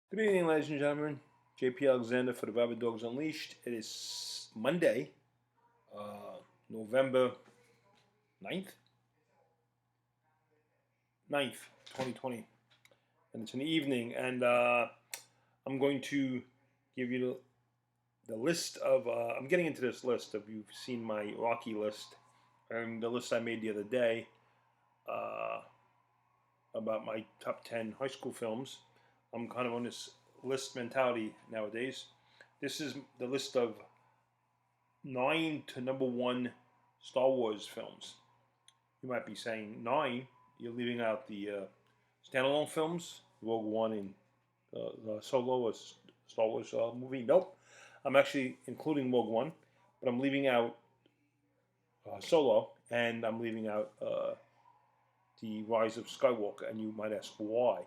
Good evening, ladies and gentlemen. JP Alexander for the Rabid Dogs Unleashed. It is Monday, November 9th, 2020. And it's an evening. And I'm going to give you the list of. I'm getting into this list of. You've seen my Rocky list and the list I made the other day uh, about my top 10 high school films. I'm kind of on this list mentality nowadays. This is the list of 9 to number 1 Star Wars films. You might be saying 9, you're leaving out the standalone films, Rogue One and the Solo or Star Wars movie. Nope. I'm actually including Rogue One, but I'm leaving out Solo and I'm leaving out the Rise of Skywalker. And you might ask why.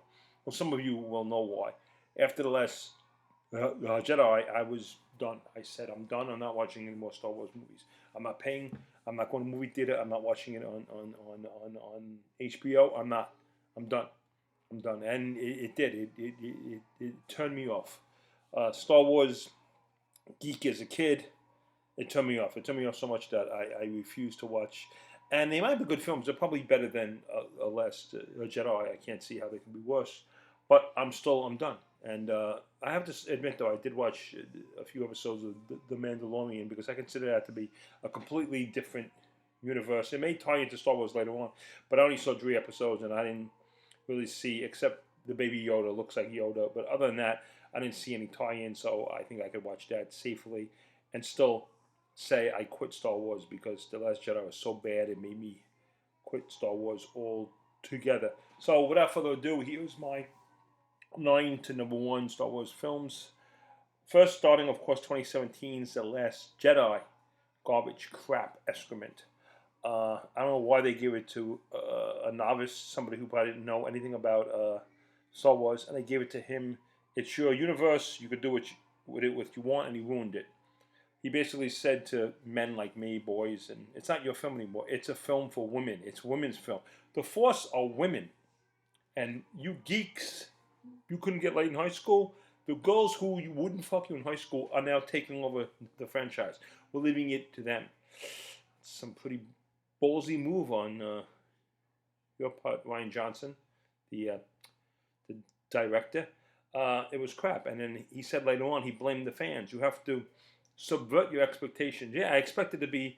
Well, some of you will know why. After the last Jedi, I was done. I said, I'm done. I'm not watching any more Star Wars movies. I'm not paying. I'm not going to movie theater. I'm not watching it on HBO. I'm not. I'm done. I'm done. And it did. It turned me off. Star Wars geek as a kid. It turned me off. It turned me off so much that I refused to watch. And they might be good films. They're probably better than Last Jedi. I can't see how they can be worse. But I'm done. And I have to admit, though, I did watch a few episodes of The Mandalorian because I consider that to be a completely different universe. It may tie into Star Wars later on, but I only saw 3 episodes and I didn't really see, except the baby Yoda looks like Yoda. But other than that, I didn't see any tie-in, so I think I could watch that safely and still say I quit Star Wars because The Last Jedi was so bad it made me quit Star Wars altogether. So without further ado, here's my 9 to number 1 Star Wars films. First, starting, of course, 2017's The Last Jedi. Garbage, crap, excrement. I don't know why they gave it to a novice, somebody who probably didn't know anything about Star Wars, and they gave it to him. It's your universe. You could do with it what you want, and he ruined it. He basically said to men like me, boys, and it's not your film anymore. It's a film for women. It's women's film. The Force are women, and you geeks, you couldn't get laid in high school. The girls who you wouldn't fuck you in high school are now taking over the franchise. We're leaving it to them. Some pretty ballsy move on your part, Ryan Johnson, the director. It was crap. And then he said later on he blamed the fans. You have to subvert your expectations. Yeah, I expected to be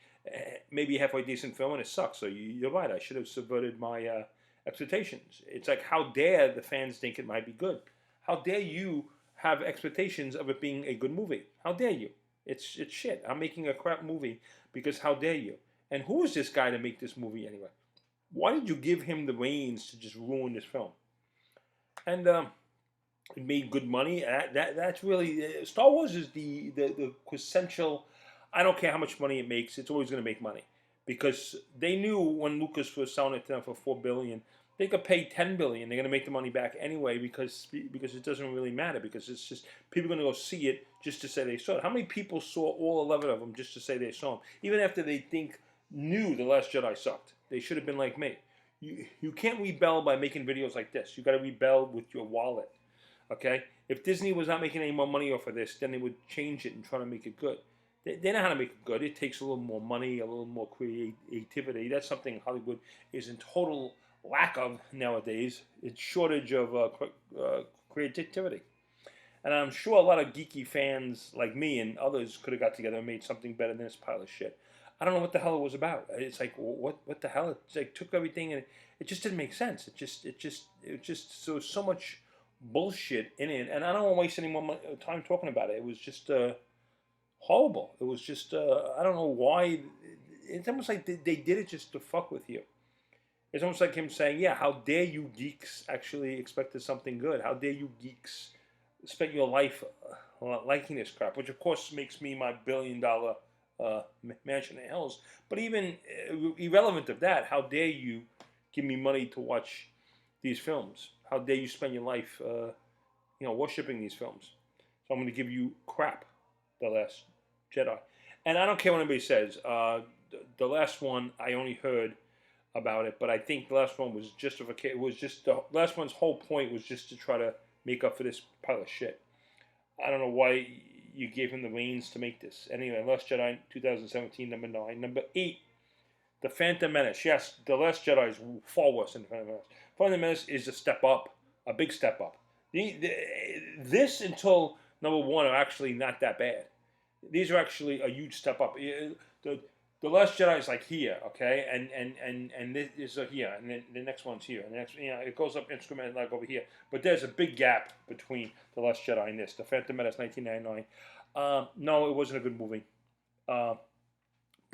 maybe a halfway decent film, and it sucks. So you're right. I should have subverted my expectations. It's like, how dare the fans think it might be good? How dare you have expectations of it being a good movie? How dare you? It's shit. I'm making a crap movie because how dare you? And who is this guy to make this movie anyway? Why did you give him the reins to just ruin this film? And it made good money. That's really Star Wars is the quintessential. I don't care how much money it makes; it's always going to make money because they knew when Lucas was selling it to them for $4 billion, they could pay $10 billion. They're going to make the money back anyway because it doesn't really matter because it's just people are going to go see it just to say they saw it. How many people saw all 11 of them just to say they saw them, even after they knew The Last Jedi sucked? They should have been like me. You can't rebel by making videos like this. You got to rebel with your wallet. Okay, if Disney was not making any more money off of this, then they would change it and try to make it good. They know how to make it good. It takes a little more money, a little more creativity. That's something Hollywood is in total lack of nowadays. It's shortage of creativity. And I'm sure a lot of geeky fans like me and others could have got together and made something better than this pile of shit. I don't know what the hell it was about. It's like what the hell? It's like took everything and it just didn't make sense. It just so much bullshit in it, and I don't want to waste any more time talking about it. It was just horrible. It was just I don't know why. It's almost like they did it just to fuck with you. It's almost like him saying, "Yeah, how dare you geeks actually expected something good? How dare you geeks spend your life liking this crap?" Which of course makes me my $1 billion mansion in hills. But even irrelevant of that, how dare you give me money to watch these films? How dare you spend your life, worshiping these films? So I'm going to give you crap, The Last Jedi. And I don't care what anybody says. The last one, I only heard about it, but I think the last one was justification. It was just the last one's whole point was just to try to make up for this pile of shit. I don't know why you gave him the reins to make this. Anyway, Last Jedi 2017, number 9. Number 8, The Phantom Menace. Yes, The Last Jedi is far worse than The Phantom Menace. Phantom Menace is a step up, a big step up. This until number 1 are actually not that bad. These are actually a huge step up. The Last Jedi is like here, okay, and this is here, and then the next one's here, and the next, it goes up incrementally like over here. But there's a big gap between The Last Jedi and this. The Phantom Menace, 1999. No, it wasn't a good movie. But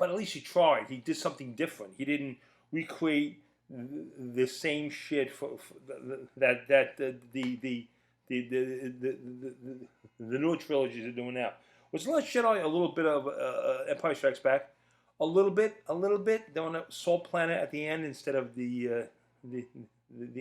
at least he tried. He did something different. He didn't recreate the same shit that the newer trilogies are doing now. Was The Last Jedi a little bit of Empire Strikes Back? A little bit. They're on a salt planet at the end instead of the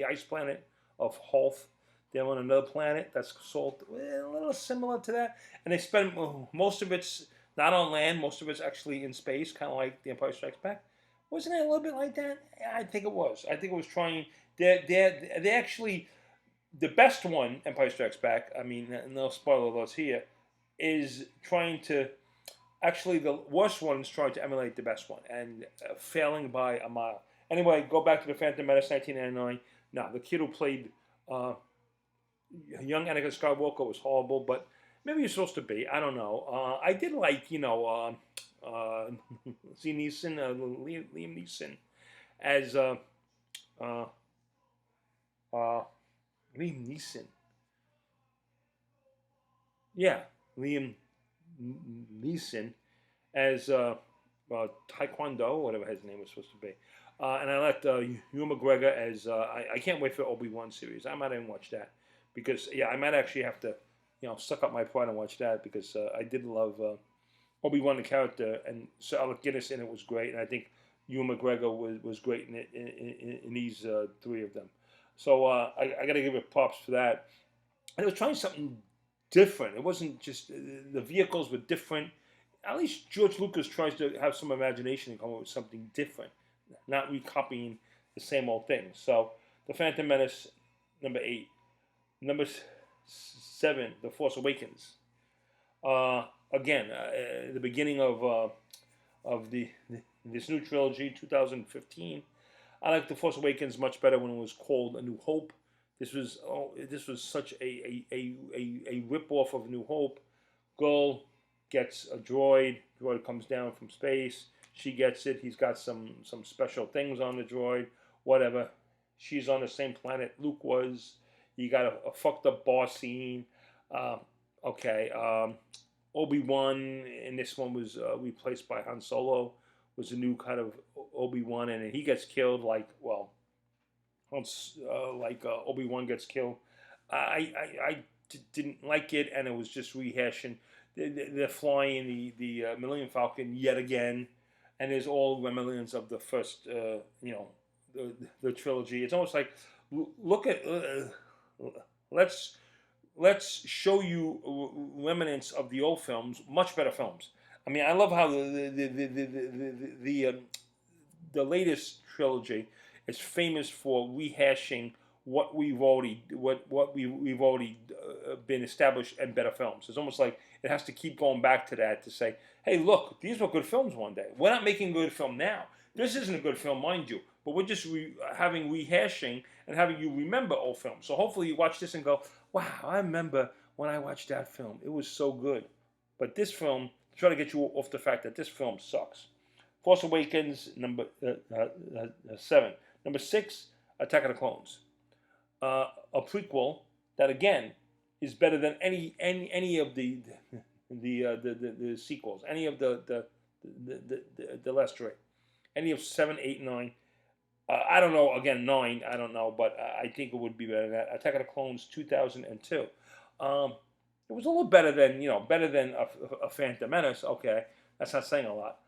ice planet of Hoth. They're on another planet that's salt, a little similar to that. And they spend most of it's not on land. Most of it's actually in space, kind of like The Empire Strikes Back. Wasn't it a little bit like that? I think it was. I think it was trying. They actually, the best one, Empire Strikes Back. I mean, no spoiler alerts here, is trying to. Actually, the worst one is trying to emulate the best one and failing by a mile. Anyway, go back to The Phantom Menace, 1999. Now, the kid who played young Anakin Skywalker was horrible, but maybe he's supposed to be. I don't know. I did like, Liam Neeson as Liam Neeson. Yeah, Liam Neeson as Taekwondo, whatever his name was supposed to be. And I liked Ewan McGregor as, I can't wait for Obi-Wan series. I might even watch that. Because, I might actually have to, suck up my pride and watch that. Because I did love Obi-Wan the character. And Sir Alec Guinness in it was great. And I think Ewan McGregor was great in these three of them. So I got to give it props for that. And it was trying something different. It wasn't just, the vehicles were different. At least George Lucas tries to have some imagination and come up with something different. Not recopying the same old thing. So, The Phantom Menace, number 8. Number 7, The Force Awakens. Again, the beginning of this new trilogy, 2015. I like The Force Awakens much better when it was called A New Hope. This was such a rip-off of New Hope. Girl gets a droid. Droid comes down from space. She gets it. He's got some special things on the droid. Whatever. She's on the same planet Luke was. You got a fucked up bar scene. Obi-Wan in this one was replaced by Han Solo. Was a new kind of Obi-Wan, and he gets killed like Obi-Wan gets killed. I didn't like it, and it was just rehashing. They're flying the Millennium Falcon yet again, and there's all remnants of the first, the trilogy. It's almost like, look at, let's show you remnants of the old films, much better films. I mean, I love how the latest trilogy is famous for rehashing what we've already been established in better films. It's almost like it has to keep going back to that to say, hey, look, these were good films one day. We're not making a good film now. This isn't a good film, mind you, but we're just having rehashing and having you remember old films. So hopefully you watch this and go, wow, I remember when I watched that film. It was so good. But this film, try to get you off the fact that this film sucks. Force Awakens, number 7. Number 6, Attack of the Clones. A prequel that again is better than any of the sequels, any of the last three, any of 7, 8, 9. I don't know. Again, 9. I don't know, but I think it would be better than that. Attack of the Clones, 2002. It was a little better than a Phantom Menace. Okay, that's not saying a lot.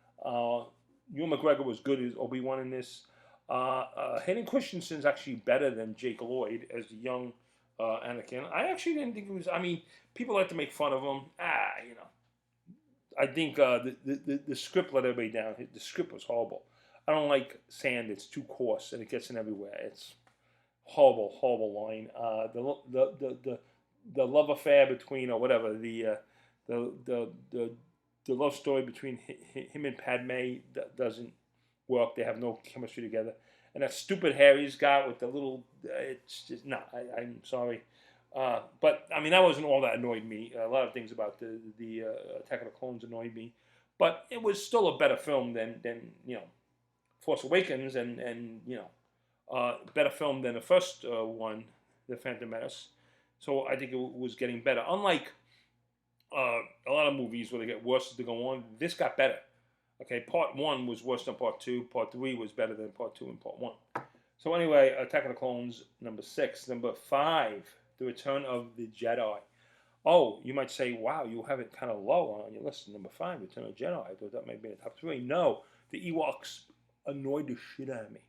Ewan McGregor was good as Obi-Wan in this. Hayden Christensen's actually better than Jake Lloyd as the young Anakin. I actually didn't think it was. I mean, people like to make fun of him. I think the script let everybody down. The script was horrible. I don't like sand. It's too coarse and it gets in everywhere. It's horrible line. the love affair between, or whatever, the the the the love story between him and Padme doesn't work. They have no chemistry together. And that stupid hair he's got with the little, it's just no. I'm sorry, but I mean that wasn't all that annoyed me. A lot of things about the Attack of the Clones annoyed me, but it was still a better film than Force Awakens, and better film than the first one, The Phantom Menace. So I think it was getting better. Unlike a lot of movies where they get worse as they go on, this got better. Okay, part one was worse than part two. Part three was better than part two and part one. So anyway, Attack of the Clones, number 6. Number 5, The Return of the Jedi. Oh, you might say, wow, you have it kind of low on your list. Number 5, Return of the Jedi. I thought that might be in the top 3. No, the Ewoks annoyed the shit out of me.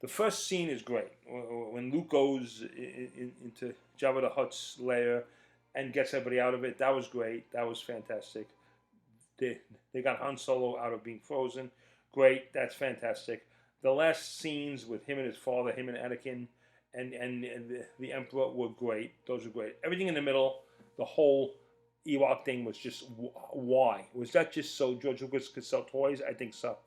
The first scene is great. When Luke goes into Jabba the Hutt's lair and gets everybody out of it, that was great. That was fantastic. They got Han Solo out of being frozen. Great, that's fantastic. The last scenes with him and his father, him and Anakin, and the Emperor were great. Those were great. Everything in the middle, the whole Ewok thing was just why? Was that just so George Lucas could sell toys? I think so.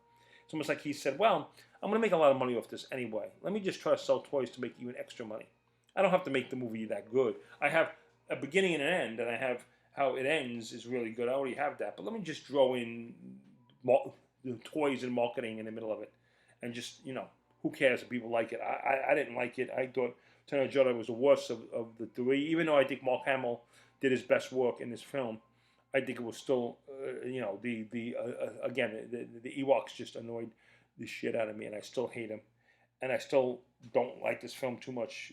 It's almost like he said, well, I'm going to make a lot of money off this anyway. Let me just try to sell toys to make even extra money. I don't have to make the movie that good. I have a beginning and an end, and I have how it ends is really good. I already have that. But let me just throw in toys and marketing in the middle of it. And just, who cares if people like it? I didn't like it. I thought Return of the Jedi was the worst of the 3. Even though I think Mark Hamill did his best work in this film, I think it was still, again, the Ewoks just annoyed the shit out of me, and I still hate them. And I still don't like this film too much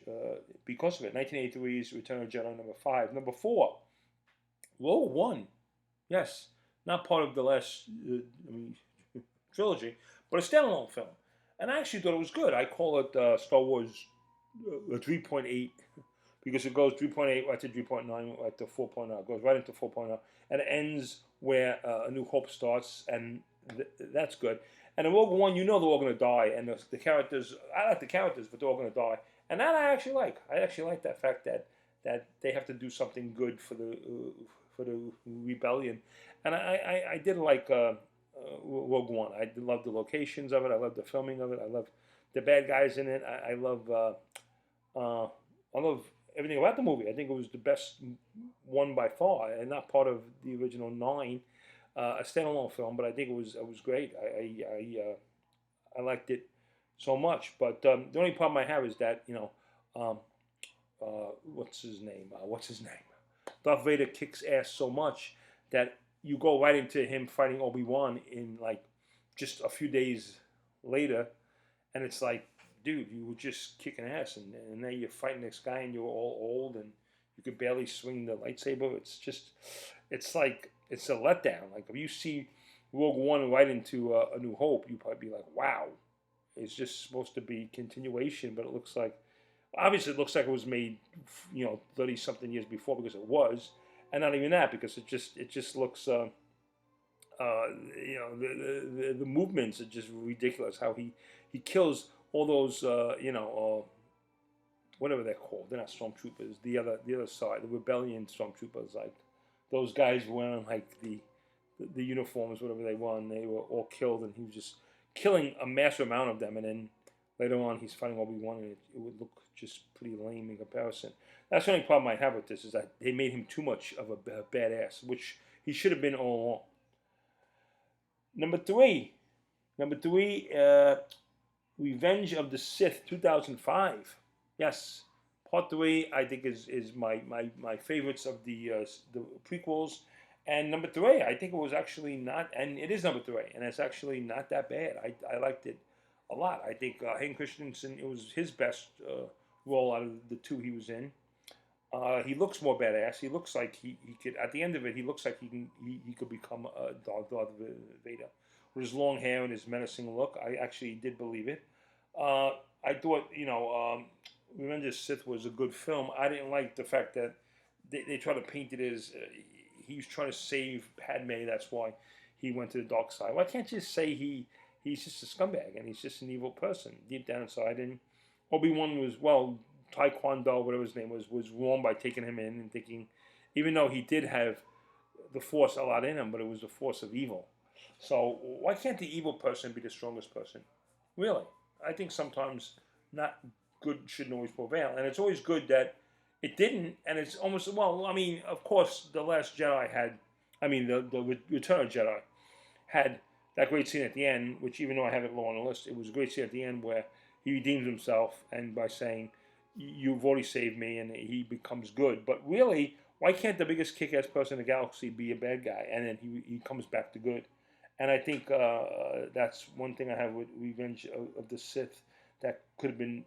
because of it. 1983's Return of the Jedi, number 5. Number 4, Rogue One. Yes, not part of the last trilogy, but a standalone film. And I actually thought it was good. I call it Star Wars 3.8 because it goes 3.8 right to 3.9 right to 4.0. It goes right into 4.0, and it ends where A New Hope starts, and that's good. And in Rogue One, they're all going to die, and the characters, I like the characters, but they're all going to die, and that I actually like. I actually like that fact that they have to do something good for the rebellion, and I did like Rogue One. I love the locations of it. I love the filming of it. I love the bad guys in it. I love everything about the movie. I think it was the best one by far, and not part of the original 9, a standalone film. But I think it was great. I liked it so much. But the only problem I have is that what's his name? Darth Vader kicks ass so much that you go right into him fighting Obi-Wan in like just a few days later, and it's like, dude, you were just kicking ass, and now you're fighting this guy, and you're all old, and you could barely swing the lightsaber. It's like, it's a letdown. Like if you see Rogue One right into A New Hope, you probably be like, wow, it's just supposed to be continuation, but it looks like, obviously it looks like it was made 30 something years before, because it was. And not even that, because it just looks, the movements are just ridiculous. How he kills all those, whatever they're called. They're not stormtroopers. The other side, the rebellion stormtroopers, like those guys wearing like the uniforms, whatever they were, and they were all killed, and he was just killing a massive amount of them, and then later on he's fighting Obi-Wan, and it would look just pretty lame in comparison. That's the only problem I have with this, is that they made him too much of a badass, which he should have been all along. Number three, Revenge of the Sith, 2005. Yes, Part 3 I think is my favorites of the prequels. And number 3, I think it was actually not, and it is number 3, and it's actually not that bad. I liked it a lot. I think Hayden Christensen, it was his best role out of the 2 he was in. He looks more badass. He looks like he could, at the end of it, he looks like he could become a Darth Vader. With his long hair and his menacing look, I actually did believe it. I thought, Revenge of the Sith was a good film. I didn't like the fact that they try to paint it as he was trying to save Padme. That's why he went to the dark side. Why can't you just say he's just a scumbag and he's just an evil person deep down inside? And Obi-Wan was, well, Taekwondo, whatever his name was wrong by taking him in and thinking, even though he did have the force a lot in him, but it was the force of evil. So why can't the evil person be the strongest person? Really, I think sometimes not good shouldn't always prevail, and it's always good that it didn't. And it's almost, well, I mean, of course, the Last Jedi had, I mean, the Return of Jedi had that great scene at the end, which even though I have it low on the list, it was a great scene at the end where he redeems himself and by saying, "You've already saved me," and he becomes good. But really, why can't the biggest kick-ass person in the galaxy be a bad guy, and then he comes back to good? And I think that's one thing I have with Revenge of the Sith that could have been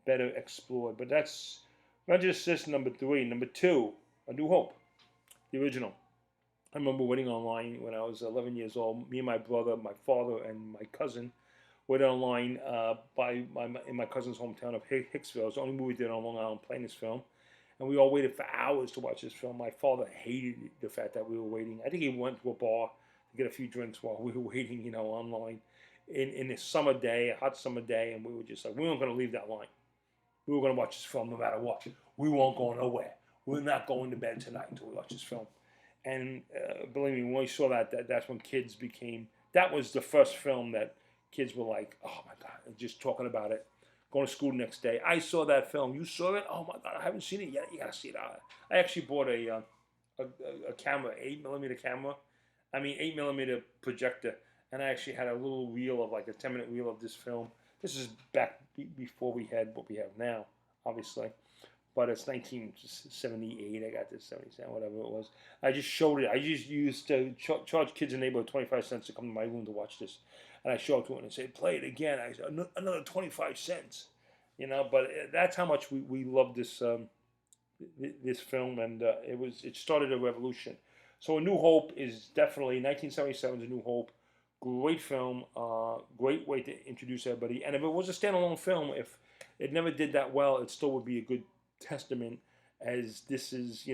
better explored. But that's Revenge of the Sith number 3. Number 2, A New Hope, the original. I remember waiting online when I was 11 years old. Me and my brother, my father, and my cousin waited online in my cousin's hometown of Hicksville. It was the only movie they did on Long Island playing this film. And we all waited for hours to watch this film. My father hated the fact that we were waiting. I think he went to a bar to get a few drinks while we were waiting, online in a summer day, a hot summer day. And we were just like, we weren't going to leave that line. We were going to watch this film no matter what. We won't go nowhere. We're not going to bed tonight until we watch this film. And believe me, when we saw that's when kids became, that was the first film that kids were like, oh my God, and just talking about it. Going to school the next day. I saw that film. You saw it? Oh my God, I haven't seen it yet. You got to see it. I actually bought a camera, 8mm camera. 8mm projector. And I actually had a little reel of, like a 10-minute reel of this film. This is back before we had what we have now, obviously. But it's 1978. I got this 77, whatever it was. I just showed it. I just used to charge kids in the neighborhood 25 cents to come to my room to watch this. And I showed it to them and said, play it again. I said, another 25 cents. But that's how much we loved this this film. And it started a revolution. So A New Hope is definitely 1977's A New Hope. Great film. Great way to introduce everybody. And if it was a standalone film, if it never did that well, it still would be a good testament, as this is,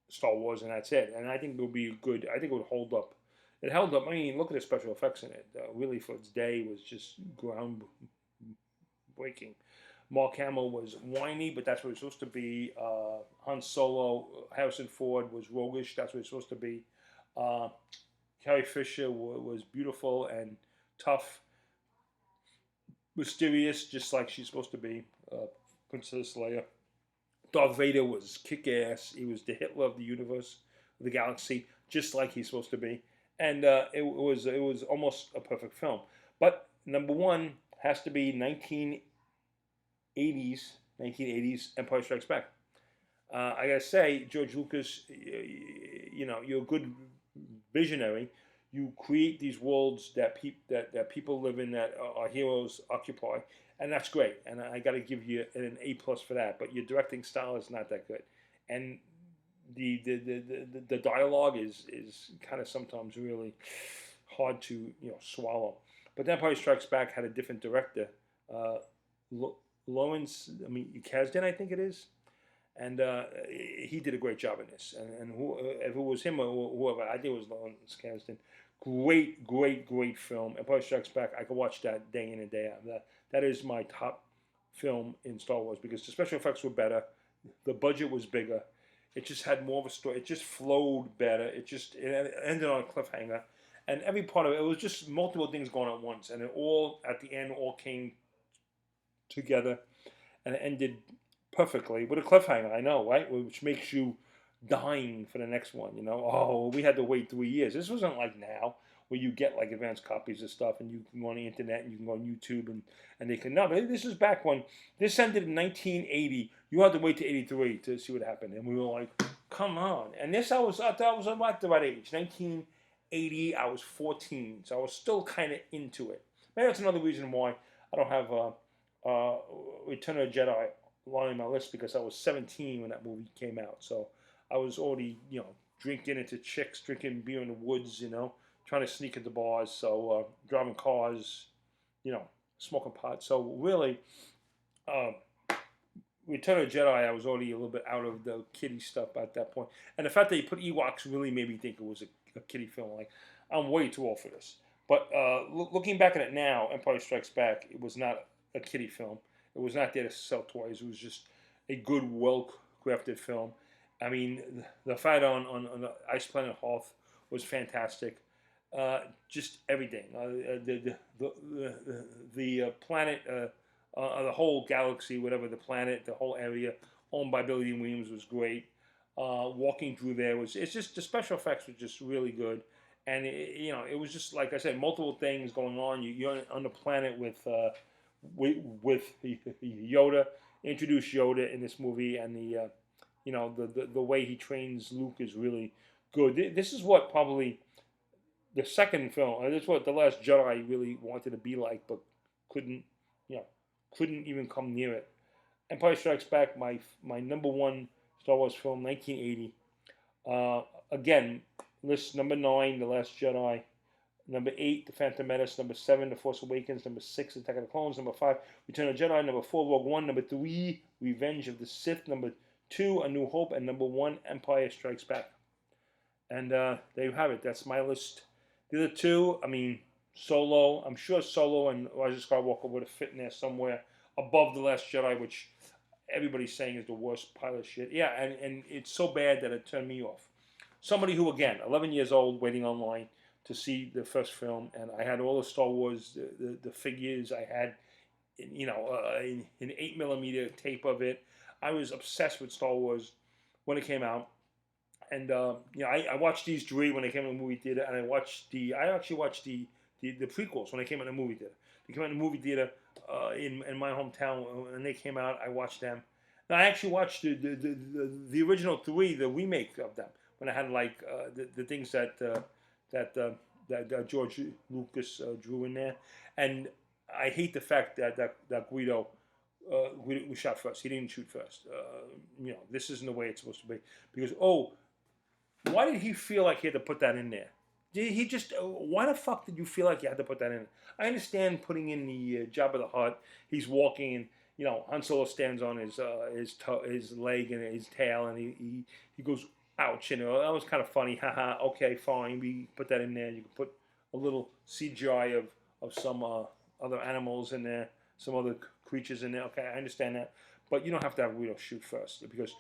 Star Wars, and that's it. And I think it would be good. I think it would hold up. It held up. Look at the special effects in it. Really, for its day, was just groundbreaking. Mark Hamill was whiny, but that's what it's supposed to be. Han Solo, Harrison Ford was roguish. That's what it's supposed to be. Carrie Fisher was beautiful and tough, mysterious, just like she's supposed to be. Princess Leia. Darth Vader was kick-ass. He was the Hitler of the universe, of the galaxy, just like he's supposed to be. And it was almost a perfect film. But number one has to be 1980s Empire Strikes Back. I gotta say, George Lucas, you're a good visionary. You create these worlds that people live in, that our heroes occupy, and that's great. And I got to give you an A+ for that. But your directing style is not that good, and the dialogue is kind of sometimes really hard to swallow. But Empire Strikes Back had a different director, Lawrence Kasdan, I think it is. And he did a great job in this. And if it was him or whoever, I think it was Lawrence Kasdan. Great film. Empire Strikes Back, I could watch that day in and day out. That is my top film in Star Wars, because the special effects were better. The budget was bigger. It just had more of a story. It just flowed better. It ended on a cliffhanger. And every part of it was just multiple things going on at once. And it all, at the end, all came together. And it ended perfectly with a cliffhanger, I know, right? Which makes you dying for the next one, Oh, we had to wait 3 years. This wasn't like now, where you get like advanced copies of stuff and you can go on the internet and you can go on YouTube and they can. No, but this is back when this ended in 1980. You had to wait to 83 to see what happened. And we were like, come on. And this I thought I was about the right age. 1980, I was 14. So I was still kind of into it. Maybe that's another reason why I don't have Return of the Jedi on my list, because I was 17 when that movie came out. So I was already, drinking into chicks, drinking beer in the woods, trying to sneak into bars. So driving cars, smoking pot. So really, Return of the Jedi, I was already a little bit out of the kiddie stuff at that point. And the fact that you put Ewoks really made me think it was a kiddie film. Like, I'm way too old for this. But looking back at it now, Empire Strikes Back, it was not a kiddie film. It was not there to sell toys. It was just a good, well-crafted film. I mean, the fight on the Ice Planet Hoth was fantastic. Just everything. The planet, the whole galaxy, whatever the planet, the whole area owned by Billy Dean Williams was great. Walking through there was, it's just, the special effects were just really good. And it was just like I said, multiple things going on. You're on the planet with Yoda. Introduce Yoda in this movie, and the way he trains Luke is really good. This is what probably the second film. This is what the Last Jedi really wanted to be like, but couldn't you know couldn't even come near it. Empire Strikes Back, my number one Star Wars film, 1980. Again, list number 9, The Last Jedi. Number 8, The Phantom Menace. Number 7, The Force Awakens. Number 6, Attack of the Clones. Number 5, Return of the Jedi. Number 4, Rogue One. Number 3, Revenge of the Sith. Number 2, A New Hope. And number 1, Empire Strikes Back. And there you have it. That's my list. The other two, I mean, Solo. I'm sure Solo and Rise of Skywalker would have fit in there somewhere above The Last Jedi, which everybody's saying is the worst pile of shit. Yeah, and it's so bad that it turned me off. Somebody who, again, 11 years old, waiting online to see the first film, and I had all the Star Wars, the figures. I had, an 8mm tape of it. I was obsessed with Star Wars when it came out, and I watched these three when they came in the movie theater, and I actually watched the prequels when they came in the movie theater. They came out in the movie theater in my hometown when they came out. I watched them. Now I actually watched the original three, the remake of them, when I had like the things that George Lucas drew in there, and I hate the fact that Guido was shot first. He didn't shoot first. This isn't the way it's supposed to be. Because why did he feel like he had to put that in there? Did he just? Why the fuck did you feel like you had to put that in? I understand putting in the Jabba the Hutt. He's walking, and Han Solo stands on his leg and his tail, and he goes, ouch, that was kind of funny. Haha, okay, fine, we put that in there. You can put a little CGI of some other animals in there, some other creatures in there. Okay, I understand that. But you don't have to have Guido shoot first, because,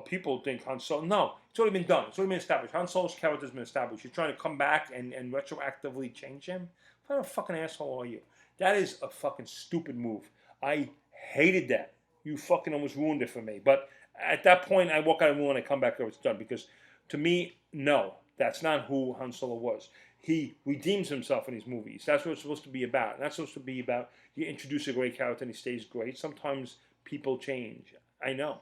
people think Han Solo. No, it's already been done. It's already been established. Han Solo's character's been established. You're trying to come back and retroactively change him? What kind of fucking asshole are you? That is a fucking stupid move. I hated that. You fucking almost ruined it for me. But at that point, I walk out of the room and I come back after it's done, because to me, no, that's not who Han Solo was. He redeems himself in these movies. That's what it's supposed to be about. And that's supposed to be about, you introduce a great character and he stays great. Sometimes people change. I know.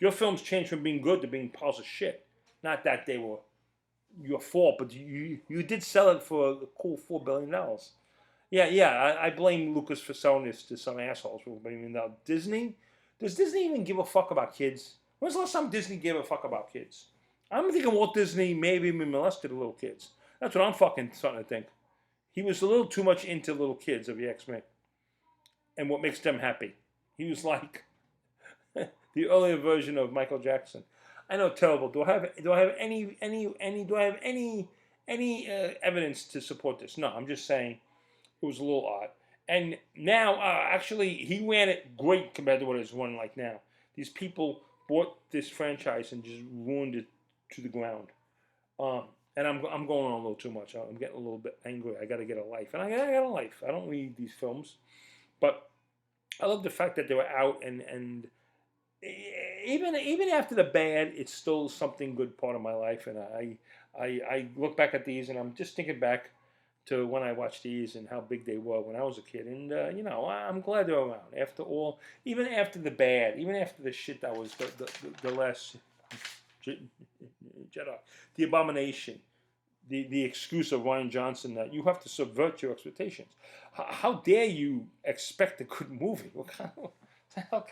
Your films change from being good to being piles of shit. Not that they were your fault, but you did sell it for a cool $4 billion. Yeah, I blame Lucas for selling this to some assholes. But now Disney? Does Disney even give a fuck about kids? When's the last time Disney gave a fuck about kids? I'm thinking Walt Disney maybe even molested little kids. That's what I'm fucking starting to think. He was a little too much into little kids of the X-Men and what makes them happy. He was like the earlier version of Michael Jackson. I know, terrible. Do I have any evidence to support this? No, I'm just saying it was a little odd. And now, actually, he ran it great compared to what it's run like now. These people bought this franchise and just ruined it to the ground. And I'm going on a little too much. I'm getting a little bit angry. I got to get a life. And I got a life. I don't read these films. But I love the fact that they were out. And even after the bad, it's still something good part of my life. And I look back at these and I'm just thinking back to when I watched these and how big they were when I was a kid. And, I'm glad they're around. After all, even after the bad, even after the shit that was the last Jedi, the abomination, the excuse of Ryan Johnson that you have to subvert your expectations. How dare you expect a good movie? What kind of,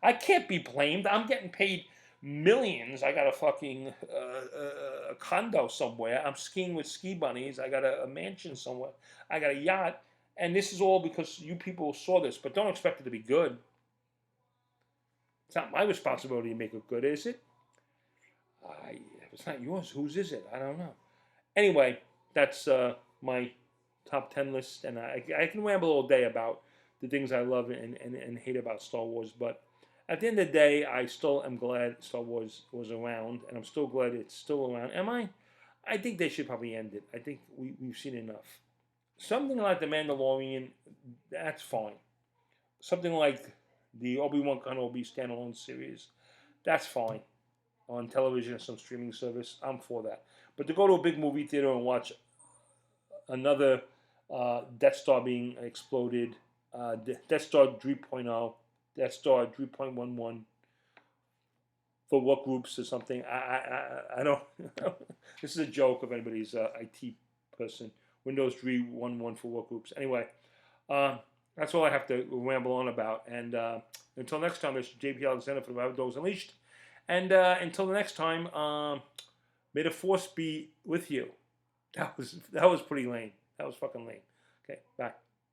I can't be blamed. I'm getting paid millions. I got a fucking a condo somewhere. I'm skiing with ski bunnies. I got a mansion somewhere. I got a yacht. And this is all because you people saw this. But don't expect it to be good. It's not my responsibility to make it good, is it? If it's not yours, whose is it? I don't know. Anyway, that's my top 10 list. And I can ramble all day about the things I love and hate about Star Wars. But at the end of the day, I still am glad Star Wars was around, and I'm still glad it's still around. Am I? I think they should probably end it. I think we've seen enough. Something like The Mandalorian, that's fine. Something like the Obi-Wan Kenobi standalone series, that's fine. On television or some streaming service, I'm for that. But to go to a big movie theater and watch another Death Star being exploded, Death Star 3.0, Death Star 3.11, for what groups or something, I don't. This is a joke if anybody's IT person. Windows 3.11 for what groups. Anyway, that's all I have to ramble on about. And until next time, this is JP Alexander for the Rabid Dogs Unleashed. And until the next time, may the force be with you. That was pretty lame. That was fucking lame. Okay, bye.